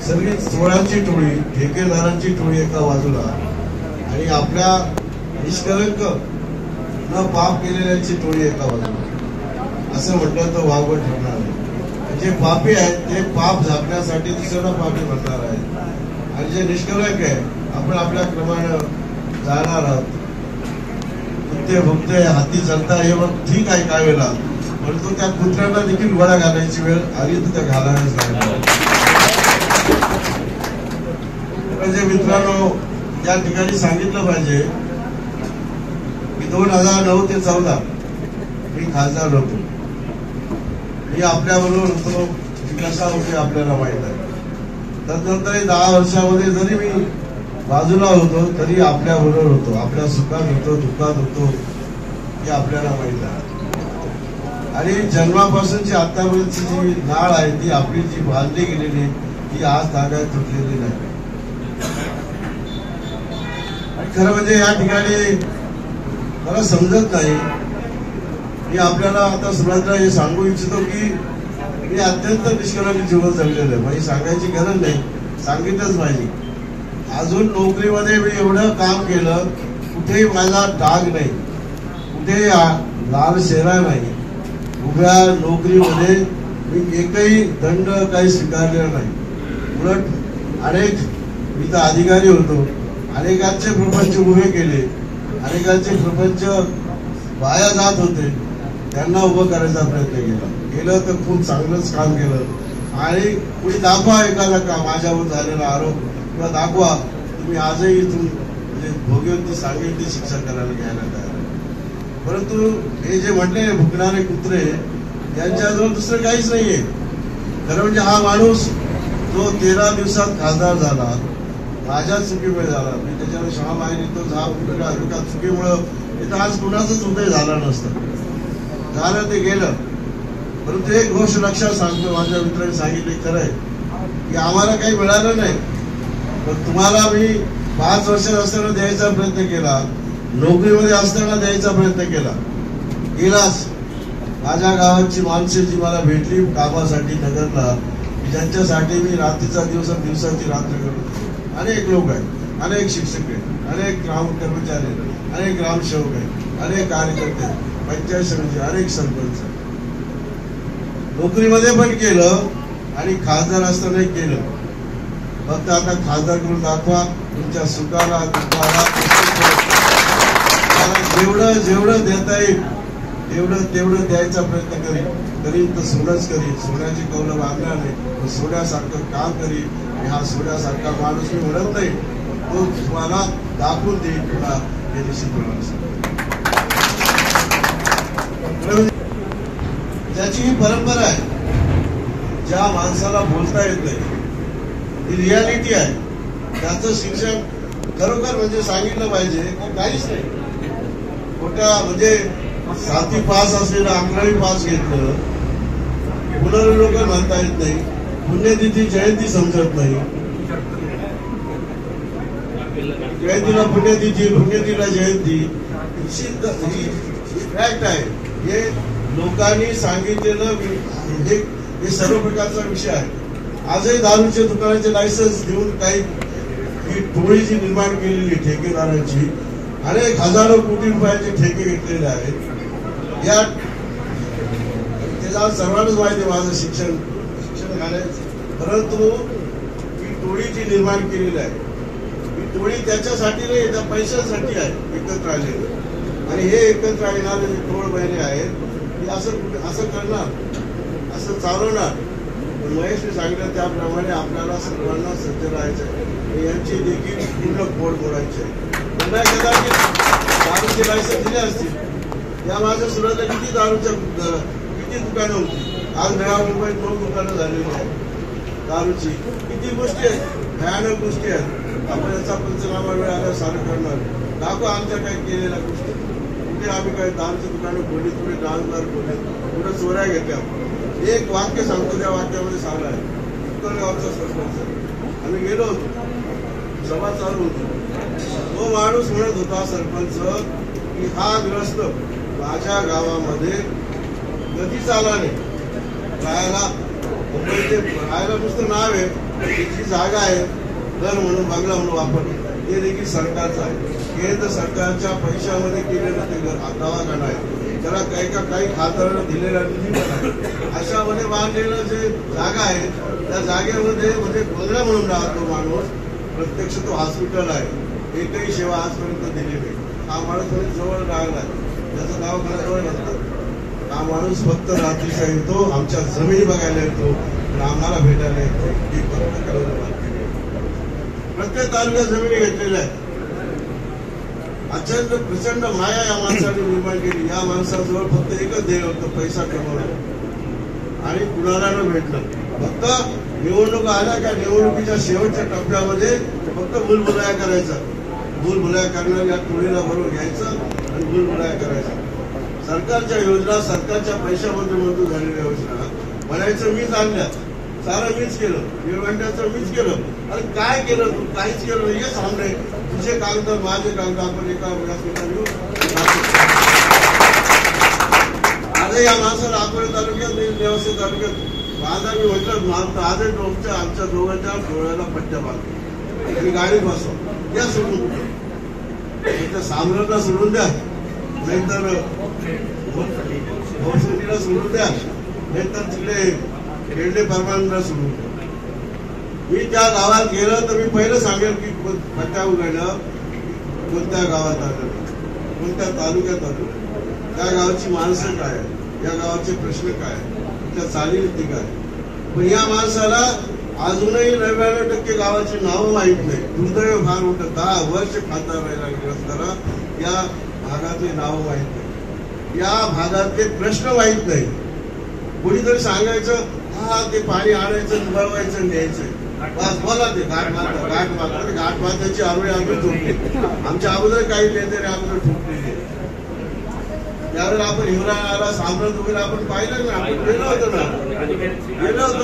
सगळी चोरांची टोळी, ठेकेदारांची टोळी एका बाजूला आणि आपल्या निष्कलंक न पाप केलेल्यांची टोळी एका बाजूला, असं म्हटलं तर वावगं ठरणार नाही. जे पापी आहेत ते पाप झाकण्यासाठी दुसऱ्याला पापी म्हणणार आहेत आणि जे निष्कलंक आहे आपण आपल्या क्रमानं जाणार आहोत. कुत्ते भुकते हाती चालता हे मग ठीक आहे काय वेळेला, परंतु त्या कुत्र्यांना देखील गोळा घालायची वेळ आली तर त्या घालायलाच लागणार. म्हणजे मित्रांनो या ठिकाणी सांगितलं पाहिजे की 2009 ते 14 मी खासदार होतो. मी आपल्याबरोबर होतो, कसा होते आपल्याला माहित आहे. त्यानंतर 10 वर्षामध्ये जरी मी बाजूला होतो तरी आपल्याबरोबर होतो, आपल्या सुखात होतो, दुःखात होतो हे आपल्याला माहित आहे. आणि जन्मापासूनची आतापर्यंतची जी नाळ आहे ती आपली जी बांधली गेलेली ती आज तागायत तुटलेली नाही. खरं म्हणजे या ठिकाणी मला समजत नाही. मी आपल्याला आता सुरुवातीला हे सांगू इच्छितो की मी अत्यंत निष्कलंक जीवन जगलेलं आहे. म्हणजे सांगायची गरज नाही, सांगितलंच पाहिजे. अजून नोकरीमध्ये मी एवढं काम केलं, कुठेही माझा डाग नाही, कुठेही लाल शेरा नाही. उभ्या नोकरीमध्ये मी एकही दंड काही स्वीकारलेला नाही. उलट अनेक मी तर अधिकारी होतो, अनेकांचे प्रपंच उभे केले, अनेकांचे प्रपंच वाया जात होते, त्यांना उभं करायचा प्रयत्न केलं तर खूप चांगलंच काम केलं. आणि कुणी दाखवा एखादा का माझ्यावर झालेला आरोप किंवा दाखवा तुम्ही आजही इथून म्हणजे भोग्यवंती सांगेल ती शिक्षा करायला घ्यायला तयार. परंतु हे जे म्हटले भुकणारे कुत्रे यांच्याजवळ दुसरं काहीच नाहीये. खरं म्हणजे हा माणूस जो 13 दिवसात खासदार झाला माझ्या चुकीमुळे झाला. मी त्याच्यावर क्षमा मागणी, तो एका चुकीमुळं इथं आज कुणाचंच उदय झाला नसतं. झालं ते गेलं. परंतु एक गोष्ट लक्षात सांगतो, माझ्या मित्रांनी सांगितले खरं आहे की आम्हाला काही मिळालं नाही, पण तुम्हाला मी 5 वर्षात असताना द्यायचा प्रयत्न केला, नोकरीमध्ये असताना द्यायचा प्रयत्न केला, केलाच. माझ्या गावाची माणसे जी मला भेटली कामासाठी नगरला, ज्यांच्यासाठी मी रात्रीचा दिवस दिवसाची रात्र करतो. अनेक लोक आहेत, अनेक शिक्षक आहेत, अनेक ग्राम कर्मचारी आहेत, अनेक ग्रामसेवक आहेत, अनेक कार्यकर्ते आहेत, पंचायत समिती, अनेक सरपंच. नोकरीमध्ये पण केलं आणि खासदार असतानाही केलं. फक्त आता खासदार करून दाखवा तुमच्या सुखाला दुःखाला जेवढं जेवढं देता येईल तेवढं द्यायचा प्रयत्न करीन तर सोनंच करीन. सोन्याची कौलं मागणार नाही, सोन्यासारखं काम करीन. हा सोन्यासारखा माणूस मी म्हणत नाही, तो तुम्हाला दाखवून देईल तुला हे निश्चितपणे. ज्याची ही परंपरा आहे, ज्या माणसाला बोलता येत नाही, ही रियालिटी आहे, त्याचं शिक्षण खरोखर म्हणजे सांगितलं पाहिजे की काहीच नाही. मोठ्या म्हणजे 7वी पास असलेलं 11वी पास घेतलं, पुनर्वलोकन म्हणता येत नाही, पुण्यतिथी जयंती समजत नाही, जयंतीला पुण्यतिथी, पुण्यतिथीला जयंती, ही फॅक्ट आहे. हे लोकांनी सांगितलेलं हे सर्व प्रकारचा विषय आहे. आजही दारूच्या दुकानाचे लायसन्स देऊन काही ही टोळी जी निर्माण केलेली ठेकेदारांची, अनेक हजारो कोटी रुपयाचे ठेके घेतलेले आहेत. या त्याला सर्वांनाच माहिती आहे माझं शिक्षण घालायचं. परंतु ही टोळी जी निर्माण केलेली आहे, ही टोळी त्याच्यासाठी नाही, त्या पैशासाठी आहे एकत्र आलेली. आणि हे एकत्र येणारे जे टोळ बहिणी आहेत हे असं करणार, असं चालवणार. महेशने सांगितलं त्याप्रमाणे आपल्याला सर्वांना सज्ज राहायचं आहे. यांची देखील पूर्ण पोट मोडायची आहे. पुन्हा कदाचित दारूचे लायसन्स दिले असतील, या माझ्या सुरुवातीला किती दुकानं होती, आज नव्या मुंबईत 9 दुकानं झालेली आहेत दारूची. किती गोष्टी आहेत, भयानक गोष्टी आहेत. आपण याचा पंचनामा वेळ आला सारं करणार. दाखवा आमच्या काही केलेल्या गोष्टी. कुठे आम्ही काही दारूची दुकानं खोली, कुठे डान्सबार खोले, कुठे चोऱ्या घेतल्या. एक वाक्य सांगतो, त्या वाक्यामध्ये सांगलं आहे. गावचा सरपंच आम्ही गेलो होतो, सभा चालू होती. तो माणूस म्हणत होता सरपंच की हा ग्रस्त माझ्या गावामध्ये कधीच आला नाही, राहायला मुंबई ते राहायला नुसतं नाव आहे, जी जागा आहे घर म्हणून बंगला म्हणून वापरतो ते देखील सरकारचं आहे. केंद्र सरकारच्या पैशामध्ये केलेलं ते दवाखाना आहे, त्याला काही खात्याला दिलेला निधी पण आहे. अशामध्ये बांधलेलं जे जागा आहे त्या जागेमध्ये म्हणजे बंगला म्हणून राहतो माणूस, प्रत्यक्ष तो हॉस्पिटल आहे. एकही सेवा आजपर्यंत दिली नाही. हा माणूस म्हणजे जवळ राहिला त्याचं नाव घराजवळ नसतं. हा माणूस फक्त रात्रीचा येतो, आमच्या जमिनी बघायला येतो, आम्हाला भेटायला येतो. ही प्रत्येक तालुक्यात जमिनी घेतलेल्या आहेत. अत्यंत प्रचंड माया या माणसाने निर्माण केली. या माणसाजवळ फक्त एकच ध्येय होतं, पैसा कमवणं आणि कुणाला न भेटणं. फक्त निवडणुका आल्या का निवडणुकीच्या शेवटच्या टप्प्यामध्ये फक्त भूलभुलाया करायचा. भूलभुलाया करणाऱ्या टोळीला बरोबर घ्यायचं आणि भूलभुलाया करायचा. सरकारच्या योजना, सरकारच्या पैशामध्ये मंजूर झालेल्या योजना म्हणायचं मीच आणल्या, सारं मीच केलं, निवडण्याचं मीच केलं. अरे काय केलं तू? काहीच केलं नाही. हे सांगणे तुझे कागद माझे कागद आपण एका व्यासपीठावर येऊ. आता या माणसाला अकोले तालुक्यात नेवासे तालुक्यात माझा मी म्हटलं आजच आमच्या दोघांच्या डोळ्याला पट्ट्या बांधतो आणि गाडी बसव या सोडून कुठं साम्राटला सोडून द्या, नाहीतर भोसडीला सोडून द्या, नाहीतर तिकडे खेळणे परमानंदला सोडून द्या. मी त्या गावात गेलं तर मी पहिलं सांगेल की पट्ट्या उघडलं कोणत्या गावात आलं, कोणत्या तालुक्यात आलं, त्या गावाची माणसं काय, या गावाचे प्रश्न काय, त्या चालीरीती काय. पण या माणसाला अजूनही 99% गावाची नावं माहीत नाही. दुर्दैव फार मोठं. 10 वर्ष खासदार राहिला असताना या भागातली नावं माहीत नाही, या भागातले प्रश्न माहीत नाही. कोणीतरी सांगायचं हा ते पाणी आणायचं, वळवायचं, न्यायचं, बस बोला ते घाट मारण्याची आरोळी ठोकली. आमच्या अगोदर काही नेते अगोदर ठोकलेली. त्यावेळेला आपण हिवराला साम्राज्य वगैरे आपण पाहिलं ना, आपण गेलो होतो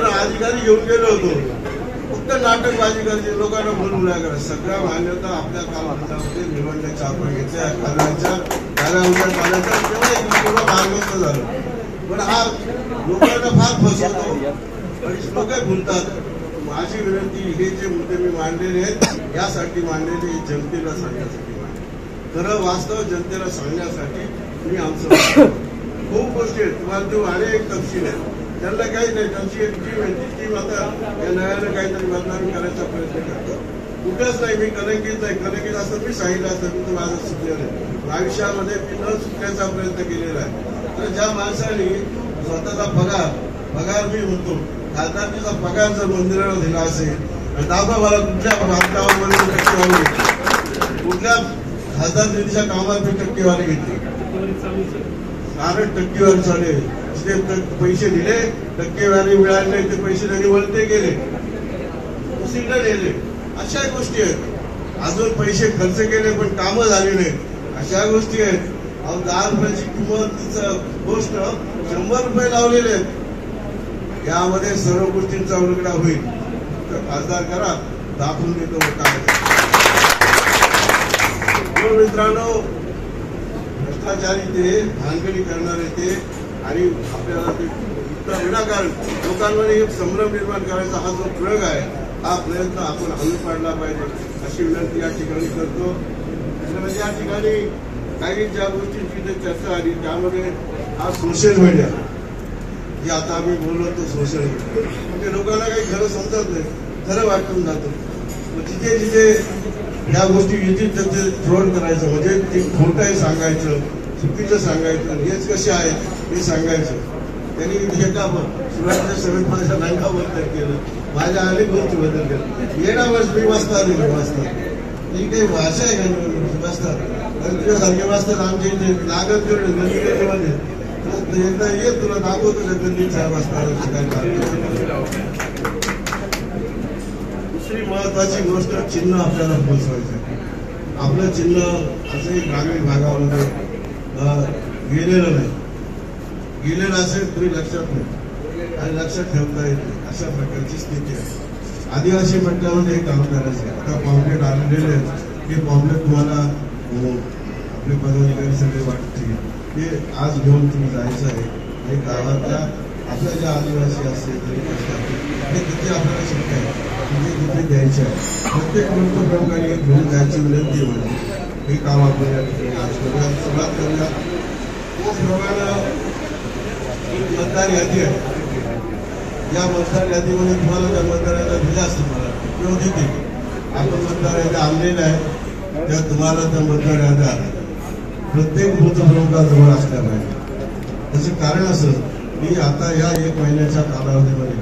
ना, अधिकारी घेऊन गेलो होतो. फक्त नाटकबाजी करायची, लोकांना भूलभुलाया करायचं. सगळ्या मान्यता आपल्या कालखंडामध्ये निवडण्याच्या आपण घेतल्या कार्याच्या तेव्हा मार्गस्थ झालं. पण हा लोकांना फार फसवतो, लोक भुलतात. माझी विनंती, हे जे मुद्दे मी मांडलेले आहेत यासाठी मांडलेले, जनतेला सांगण्यासाठी मांडले. खरं वास्तव जनतेला सांगण्यासाठी मी आमचं खूप गोष्टी आहेत. तुम्हाला तो अनेक तपशील आहेत, त्यांना काही नाही. त्यांची एक टीम आहे, ती टीम आता या नव्यानं काहीतरी बदनामी करायचा प्रयत्न करतो. कुठंच नाही, मी कलंकित नाही. कलंकित असतं मी सांगितलं असतं, मी तर माझं चुकलेलं आहे. आयुष्यामध्ये मी न चुकण्याचा प्रयत्न केलेला आहे. तर ज्या माणसाने स्वतःचा पगार मी म्हणतो, खासदारकीचा पगार जर मंदिराला दिला असेल, दाखवा मला कुठल्या बांधकामामध्ये टक्केवारी घेतली, कुठल्या खासदार निधीच्या कामात मी टक्केवारी घेतली. 8% चालेल. ते पैसे दिले, टक्केवारी मिळाली नाही, ते पैसे त्यांनी वळते गेले, दुसरीकडे नेले. अशा गोष्टी आहेत. अजून पैसे खर्च केले पण कामं झाली नाहीत, अशा गोष्टी आहेत. 10 रुपयाची किंमतीचं गोष्ट 100 रुपये लावलेले आहेत. यामध्ये सर्व गोष्टींचा उलगडा होईल. तर खासदार करा, दाखवून देतो काय. मित्रांनो, भ्रष्टाचारी ते, भानगडी करणारे ते, आणि आपल्याला ते विनाकारण लोकांमध्ये एक संभ्रम निर्माण करायचा हा जो प्रयोग आहे, हा प्रयत्न आपण हमी पाडला पाहिजे अशी विनंती या ठिकाणी करतो. म्हणजे या ठिकाणी काही ज्या गोष्टींची चर्चा आली त्यामध्ये हा सोशल मीडिया, जे आता आम्ही बोललो तो सोशल मीडिया, म्हणजे लोकांना काही खरं समजत नाही, खरं वाटून जातं. जिथे जिथे या गोष्टी येतील तिथे फ्रॉड करायचं, म्हणजे ते खोटंही सांगायचं, चुकीचं सांगायचं, हेच कसे आहेत हे सांगायचं. त्यांनी हे का सुरुवातीच्या सभेत माझ्या नांगा बद्दल केलं, माझ्या अनेक गोष्टी बद्दल केलं. येणा मी वाचता ही काही भाषा आहे का वाचतात, तुझ्यासारखे वाचतात आमच्या इथे लागत गल्लीमध्ये. एकदा येत तुला दाखवतो त्या गल्लीत साहेब असतात. दुसरी महत्वाची गोष्ट, चिन्ह आपल्याला पोहोचवायचं. आपलं चिन्ह असंही ग्रामीण भागामध्ये गेलेलं नाही, गेलेलं असेल तरी लक्षात नाही आणि लक्षात ठेवता येत नाही, अशा प्रकारची स्थिती आहे. आदिवासी पट्ट्यामध्ये हे काम करायचं आहे. आता पॉम्पलेट आलेले आहेत, हे पॉम्पलेट तुम्हाला आपले पदाधिकारी सगळे वाटतील, ते आज घेऊन तुम्ही जायचं आहे. हे गावातल्या आपल्या ज्या आदिवासी असतील हे किती आपल्याला शक्य आहे म्हणजे किती द्यायचे आहे. प्रत्येक प्रमुखांनी घेऊन जायची विनंती म्हणजे हे काम आपल्याला सुरुवात करूया. त्याचप्रमाणे मतदार यादी आहे. या मतदार यादीमध्ये तुम्हाला त्या मतदार याद्या दिल्या असतील मला किंवा देतील. आपण मतदार याद्या आणलेल्या आहे त्या तुम्हाला त्या मतदार याद्या प्रत्येक बूथ प्रमुखाजवळ असल्या पाहिजे. त्याचं कारण असं की आता या 1 महिन्याच्या कालावधीमध्ये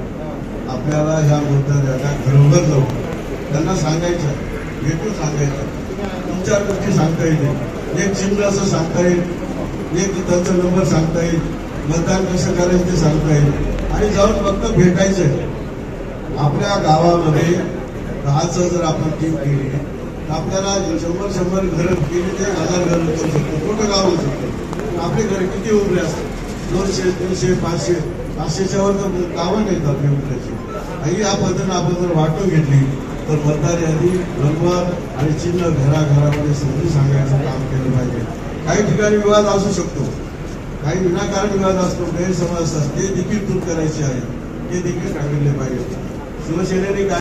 आपल्याला ह्या मतदार याद्या घरोघर जाऊ त्यांना सांगायचं भेटून सांगायचं 3-4 गोष्टी सांगता येईल. एक चिन्ह असं सांगता येईल, एक त्यांचा नंबर सांगता येईल, मतदान कसं करायचं ते सांगता येईल आणि जाऊन फक्त भेटायचं. आपल्या गावामध्ये 10चं जर आपण टीम केली तर आपल्याला 100 घरं केली ते 1000 घरं करू शकतो. मोठं गाव होऊ शकतो. आपले घर किती उभे असतात 200, 300, 500, 500च्या वर तर गावं नाहीत आपल्या उभ्याची. ही या पद्धतीनं आपण जर वाटून घेतली तर मतदार यादी नंबर आणि चिन्ह घराघरामध्ये समजून सांगायचं काम केलं पाहिजे. काही ठिकाणी विवाद असू शकतो, काही विनाकारण विवाद असतो, गैरसमज असतात, ते देखील दूर करायचे आहे, ते देखील सांगितले पाहिजे. शिवसेनेने